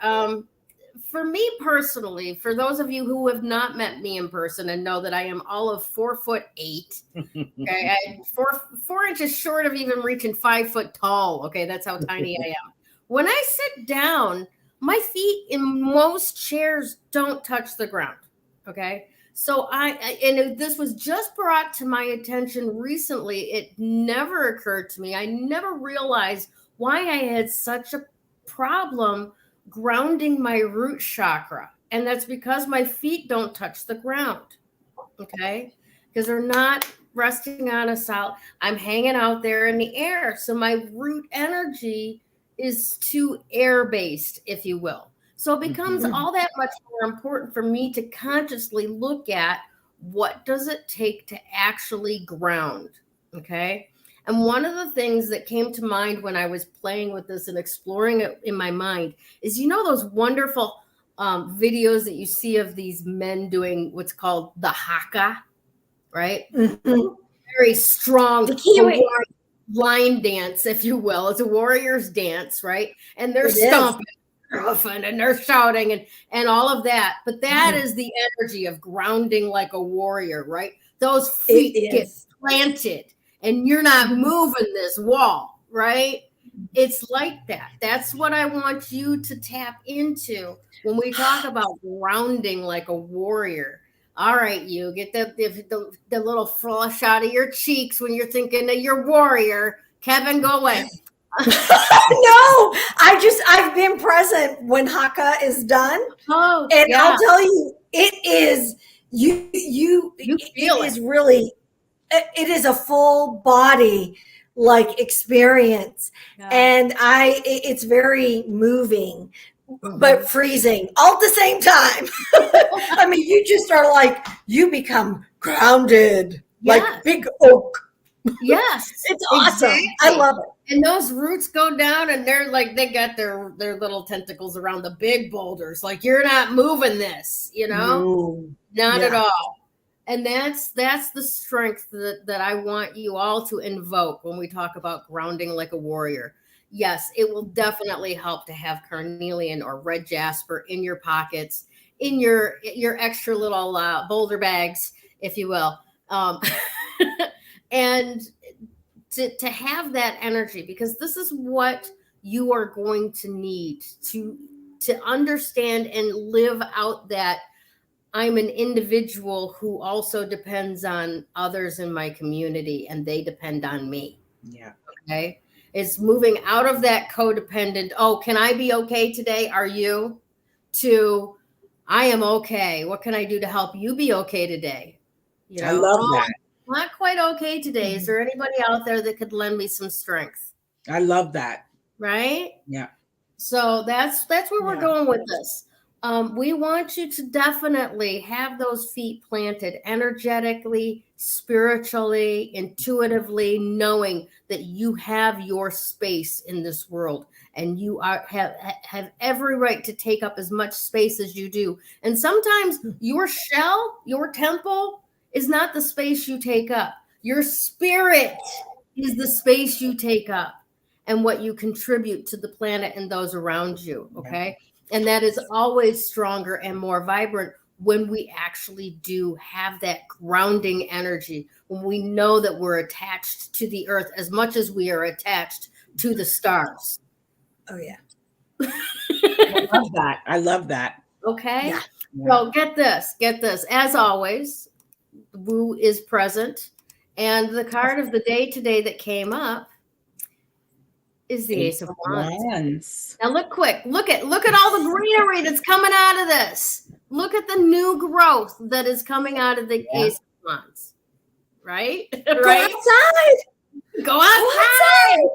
For me personally, for those of you who have not met me in person and know that I am all of 4'8", okay, I'm 4 inches short of even reaching 5 foot tall. Okay, that's how tiny I am. When I sit down, my feet in most chairs don't touch the ground. Okay. So and this was just brought to my attention recently. It never occurred to me. I never realized why I had such a problem grounding my root chakra. And that's because my feet don't touch the ground. Okay. Because they're not resting on a solid. I'm hanging out there in the air. So my root energy is too air-based, if you will. So it becomes all that much more important for me to consciously look at what does it take to actually ground, okay? And one of the things that came to mind when I was playing with this and exploring it in my mind is, you know, those wonderful videos that you see of these men doing what's called the haka, right? Very strong line dance, if you will. It's a warrior's dance, right? And they're stomping and they're shouting and all of that. But that is the energy of grounding like a warrior, right? Those feet get planted and you're not moving this wall, right? It's like that. That's what I want you to tap into when we talk about grounding like a warrior. All right, you get the little flush out of your cheeks when you're thinking of your warrior. Kevin, go away. No, I've been present when haka is done. Oh, and yeah. I'll tell you, it is really, it is a full body like experience. Yeah. And it's very moving, but freezing all at the same time. I mean, you just are like, you become grounded like big oak. Yes. It's awesome. Exactly. I love it. And those roots go down and they're like, they got their little tentacles around the big boulders. Like, you're not moving this, you know? Not at all. And that's the strength that I want you all to invoke when we talk about grounding like a warrior. Yes, it will definitely help to have carnelian or red jasper in your pockets, in your extra little boulder bags, if you will. And to have that energy, because this is what you are going to need to understand and live out that I'm an individual who also depends on others in my community and they depend on me. Yeah. Okay. It's moving out of that codependent, oh, can I be okay today? Are you? To, I am okay. What can I do to help you be okay today? You know, I love that. Not quite okay today. Is there anybody out there that could lend me some strength? I love that. Right? Yeah. So that's where we're going with this. We want you to definitely have those feet planted energetically, spiritually, intuitively, knowing that you have your space in this world and you have every right to take up as much space as you do. And sometimes your shell, your temple, is not the space you take up. Your spirit is the space you take up and what you contribute to the planet and those around you, okay? Yeah. And that is always stronger and more vibrant when we actually do have that grounding energy, when we know that we're attached to the earth as much as we are attached to the stars. Oh yeah. I love that. I love that. Okay. Yeah. Well, get this. As always, Woo is present. And the card of the day today that came up is the Ace of Wands. Now look quick. Look at all the greenery that's coming out of this. Look at the new growth that is coming out of the Ace of Wands. Right? Go outside. Go outside.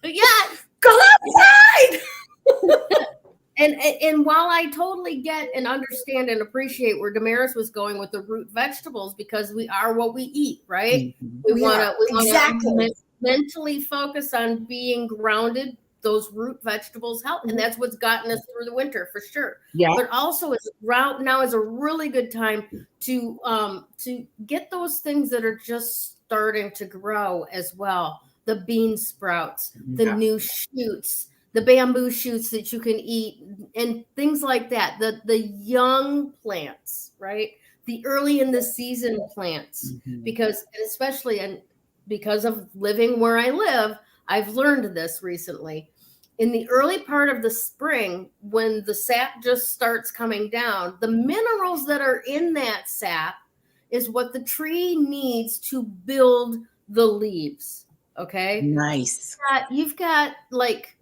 Yes. Go outside. And while I totally get and understand and appreciate where Damaris was going with the root vegetables, because we are what we eat, right? Mm-hmm. We want exactly. to mentally focus on being grounded. Those root vegetables help, and that's what's gotten us through the winter for sure. Yeah. But also, now is a really good time to get those things that are just starting to grow as well. The bean sprouts, the new shoots, the bamboo shoots that you can eat, and things like that. The young plants, right? The early in the season plants, because of living where I live, I've learned this recently. In the early part of the spring, when the sap just starts coming down, the minerals that are in that sap is what the tree needs to build the leaves. Okay. Nice. You've got like,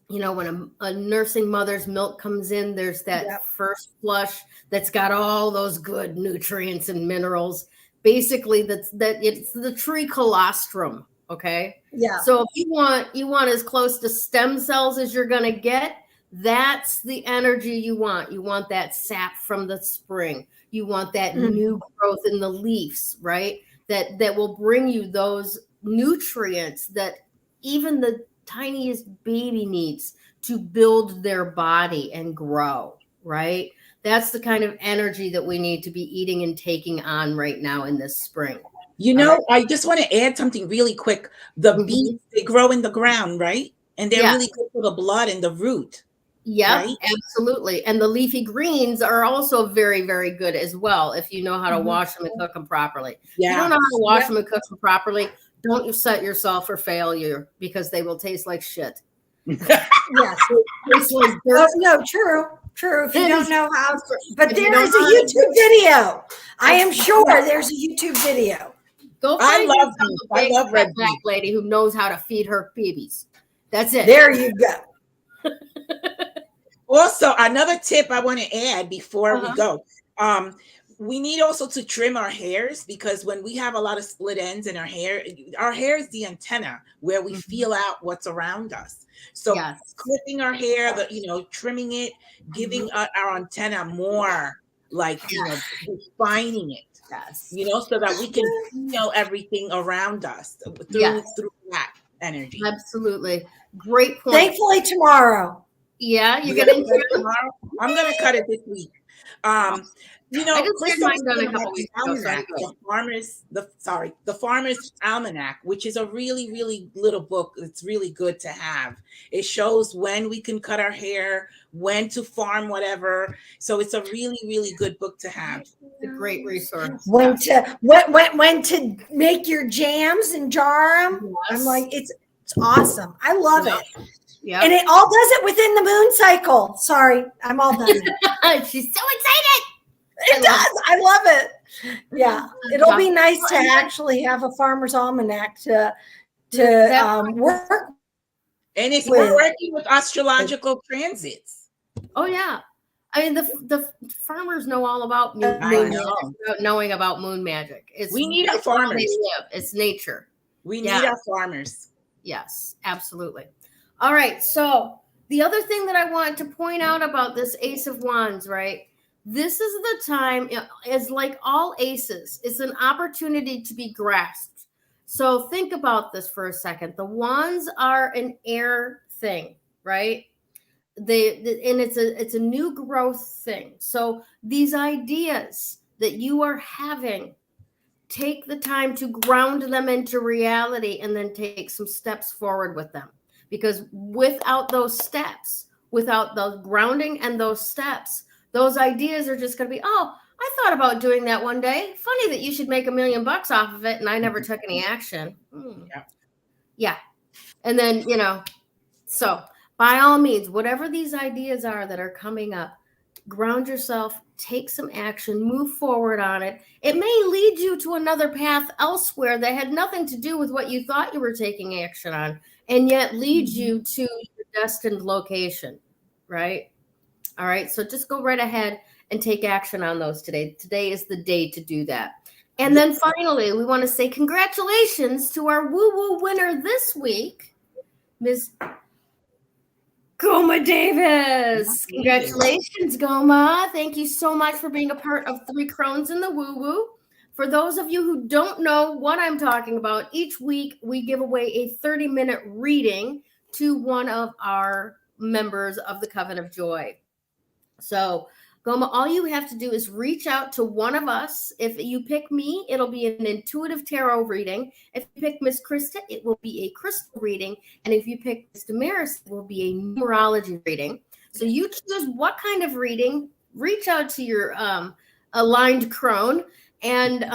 when a nursing mother's milk comes in, there's that first flush that's got all those good nutrients and minerals. Basically, it's the tree colostrum. Okay. Yeah. So if you want as close to stem cells as you're going to get, that's the energy you want. You want that sap from the spring. You want that new growth in the leaves, right? That will bring you those nutrients that even the tiniest baby needs to build their body and grow, right? That's the kind of energy that we need to be eating and taking on right now in this spring. I just want to add something really quick. The beets, they grow in the ground, right? And they're really good for the blood and the root. Yeah, right? Absolutely. And the leafy greens are also very, very good as well if you know how to wash them and cook them properly. Yeah. If you don't know how to wash them and cook them properly, don't you set yourself for failure, because they will taste like shit. Yes. Like no, true. If you don't know how, but there is a YouTube video. I am sure there's a YouTube video. Go find I love red black lady who knows how to feed her babies. That's it. There you go. Also, another tip I want to add before we go. We need also to trim our hairs, because when we have a lot of split ends in our hair is the antenna where we feel out what's around us. So clipping our hair, trimming it, giving our antenna more, refining it. Yes. So that we can feel everything around us through that energy. Absolutely. Great point. Thankfully tomorrow. Yeah, you're gonna tomorrow. I'm gonna cut it this week. I just had mine done a couple weeks ago. The Farmer's Almanac, which is a really, really little book. It's really good to have. It shows when we can cut our hair, when to farm whatever. So it's a really, really good book to have. It's a great resource. When to make your jams and jar them. Yes. I'm like, it's awesome. I love it. Yeah. And it all does it within the moon cycle. Sorry, I'm all done. She's so excited. It does. I love it. Yeah. It'll be nice to actually have a farmer's almanac to work. And it's working with astrological transits. Oh yeah. I mean, the farmers know all about moon magic, knowing about moon magic. We need our farmers. It's nature. We need our farmers. Yes, absolutely. All right. So the other thing that I want to point out about this Ace of Wands, right? This is the time, as like all aces, it's an opportunity to be grasped. So think about this for a second. The wands are an air thing, right? And it's a new growth thing. So these ideas that you are having, take the time to ground them into reality and then take some steps forward with them. Because without those steps, without the grounding and those steps, those ideas are just going to be, I thought about doing that one day. Funny that you should make $1 million off of it. And I never took any action. Yeah. And then, so by all means, whatever these ideas are that are coming up, ground yourself, take some action, move forward on it. It may lead you to another path elsewhere that had nothing to do with what you thought you were taking action on, and yet leads you to your destined location, right? All right, so just go right ahead and take action on those today. Today is the day to do that. And then finally, we want to say congratulations to our woo-woo winner this week, Ms. Goma Davis. Congratulations, Goma. Thank you so much for being a part of 3 Crones in the Woo Woo. For those of you who don't know what I'm talking about, each week we give away a 30-minute reading to one of our members of the Coven of Joy. So, Goma, all you have to do is reach out to one of us. If you pick me, it'll be an intuitive tarot reading. If you pick Miss Krista, it will be a crystal reading. And if you pick Miss Damaris, it will be a numerology reading. So you choose what kind of reading. Reach out to your aligned crone and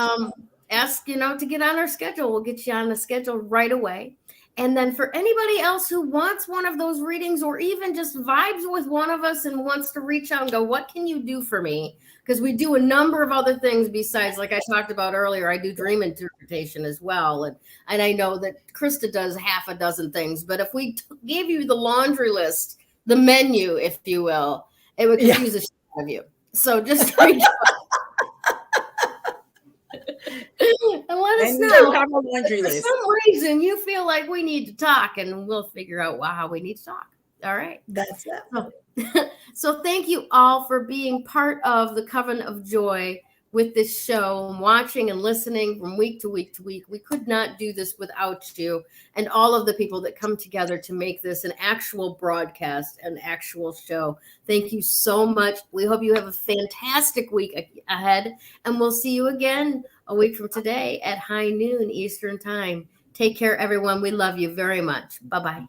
ask, to get on our schedule. We'll get you on the schedule right away. And then for anybody else who wants one of those readings or even just vibes with one of us and wants to reach out and go, what can you do for me? Because we do a number of other things besides, like I talked about earlier, I do dream interpretation as well. And I know that Krista does half a dozen things. But if we gave you the laundry list, the menu, if you will, it would confuse the shit out of you. So just reach out. And let us know if for some reason you feel like we need to talk, and we'll figure out how we need to talk. All right. That's it. So thank you all for being part of the Coven of Joy with this show, and watching and listening from week to week to week. We could not do this without you and all of the people that come together to make this an actual broadcast, an actual show. Thank you so much. We hope you have a fantastic week ahead, and we'll see you again a week from today at high noon Eastern time. Take care, everyone. We love you very much. Bye-bye.